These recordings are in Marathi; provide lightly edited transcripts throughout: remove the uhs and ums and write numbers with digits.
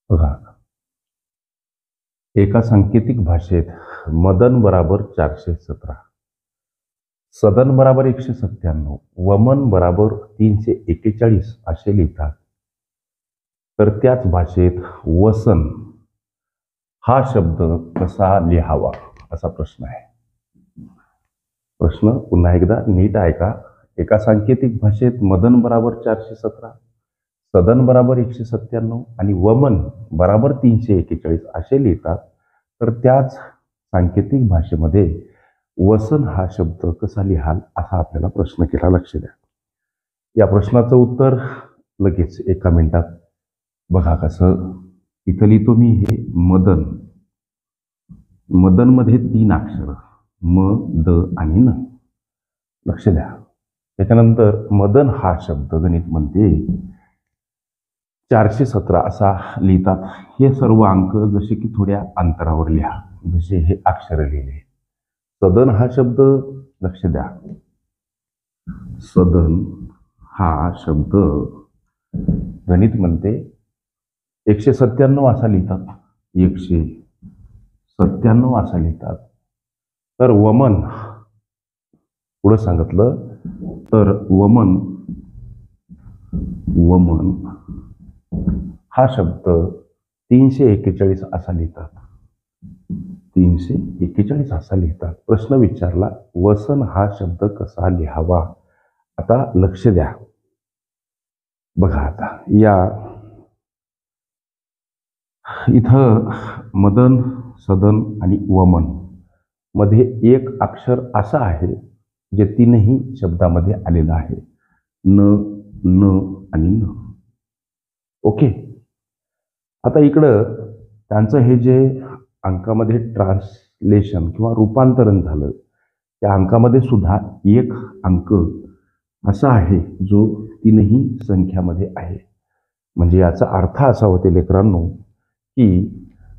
बघा, एका सांकेतिक भाषेत मदन बराबर 417, सदन बराबर 197, वमन बराबर 341 असे लिहितात. तर त्याच भाषेत वसन हा शब्द कसा लिहावा असा प्रश्न आहे. प्रश्न पुन्हा एकदा नीट ऐका. एका सांकेतिक भाषेत मदन बराबर 417, सदन बराबर 197 आणि वमन बराबर 341 असे लिहितात. तर त्याच सांकेतिक भाषेमध्ये वसन हा शब्द कसा लिहाल असा आपल्याला प्रश्न केला. लक्ष द्या. या प्रश्नाचं उत्तर लगेच एका मिनिटात. बघा कसं इथं लिहितो मी. हे मदन, मदन मध्ये 3 अक्षर म, द आणि न. लक्ष द्या. त्याच्यानंतर मदन हा शब्द गणित म्हणते 417 असा लिहितात. हे सर्व अंक जसे की थोड्या अंतरावर लिहा, जसे हे अक्षर लिहिले. सदन हा शब्द, लक्ष द्या, सदन हा शब्द गणित म्हणते 197 असा लिहितात, 197 असा लिहितात. तर वमन पुढे सांगितलं तर वमन हा शब्द 341 असा लिहितात, 341 असा लिहितात. प्रश्न विचारला वसन हा शब्द कसा लिहावा. आता लक्ष द्या. बघा आता या इथं मदन, सदन आणि वमन मध्ये एक अक्षर असं आहे जे 3ही शब्दामध्ये आलेलं आहे, न, न आणि न. ओके. आता इकडं त्यांचं हे जे अंकामध्ये ट्रान्सलेशन किंवा रूपांतरण झालं, त्या अंकामध्ये सुद्धा एक अंक असा आहे जो 3ही संख्यामध्ये आहे. म्हणजे याचा अर्थ असा होते लेकरांनो की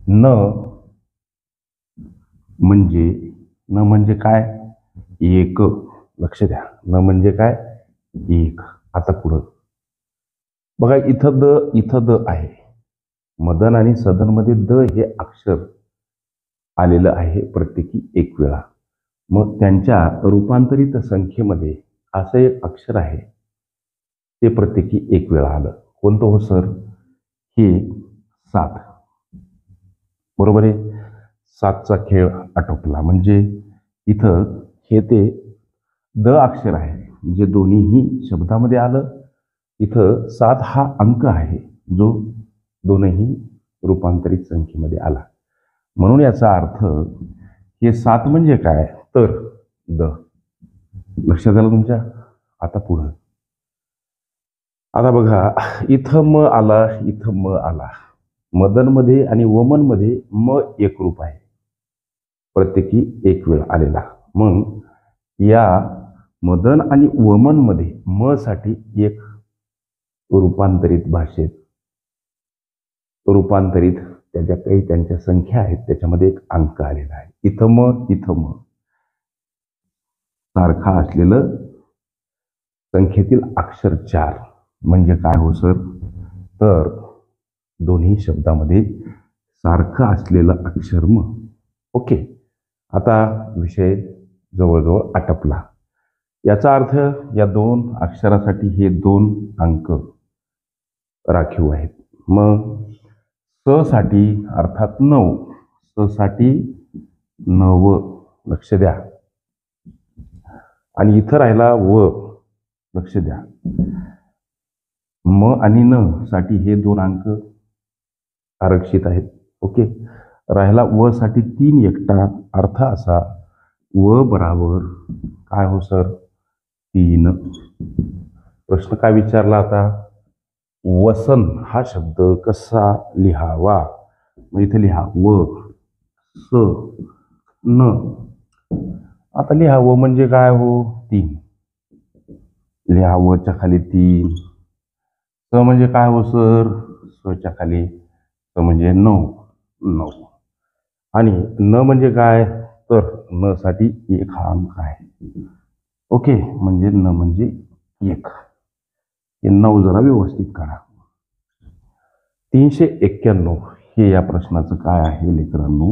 न म्हणजे काय, एक. लक्ष द्या. न म्हणजे काय, एक. आता पुढं बघा, इथं द आहे. मदन आणि सदन मध्ये द हे अक्षर आलेलं आहे प्रत्येकी एक वेळा. मग त्यांच्या रूपांतरित संख्येमध्ये असं एक अक्षर आहे ते प्रत्येकी एक वेळा आलं. कोणतं हो सर? हे 7. बरोबर आहे. 7चा खेळ आटोपला. म्हणजे इथं हे ते द अक्षर आहे जे दोन्हीही शब्दामध्ये आलं. इथं 7 हा अंक आहे जो दोनही रूपांतरित संख्येमध्ये आला. म्हणून याचा अर्थ हे 7 म्हणजे काय तर द. लक्षात आलं तुमच्या? आता पुढं आता बघा, इथं म आला, इथं म आला. मदन मध्ये आणि वमन मध्ये म एकरूप आहे, प्रत्येकी एक वेळ आलेला. मग या मदन आणि वमन मध्ये म साठी एक रूपांतरित भाषेत रूपांतरित त्याच्या काही त्यांच्या संख्या आहेत, त्याच्यामध्ये एक अंक आलेला आहे. इथं म सारखा असलेलं संख्येतील अक्षर 4 म्हणजे काय हो सर? तर दोन्ही शब्दामध्ये सारखं असलेलं अक्षर म. ओके. आता विषय जवळजवळ आटपला. याचा अर्थ या 2 अक्षरासाठी हे 2 अंक राखीव आहेत. मग स साठी अर्थात 9, स साठी 9. लक्ष द्या. आणि इथं राहिला व. लक्ष द्या. म आणि न साठी हे 2 अंक आरक्षित आहेत. ओके. राहिला व साठी 3 एकटा. अर्थ असा व बराबर काय हो सर? 3. प्रश्न काय विचारला आता? वसन हा शब्द कसा लिहावा. मग इथे लिहा व, स, न. आता लिहा व म्हणजे काय हो? 3. लिहा वच्या खाली 3. स म्हणजे काय हो सर? स च्या खाली स म्हणजे 9. आणि न म्हणजे काय तर न साठी 1 हा अंक आहे. ओके. म्हणजे न म्हणजे 1. हे 9 जरा व्यवस्थित करा. 391 हे या प्रश्नाचं काय आहे लेकरांनो?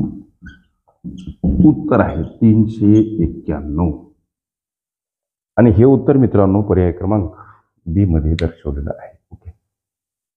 उत्तर आहे 391. आणि हे उत्तर मित्रांनो पर्याय क्रमांक बी मध्ये दर्शवलेलं आहे. ओके.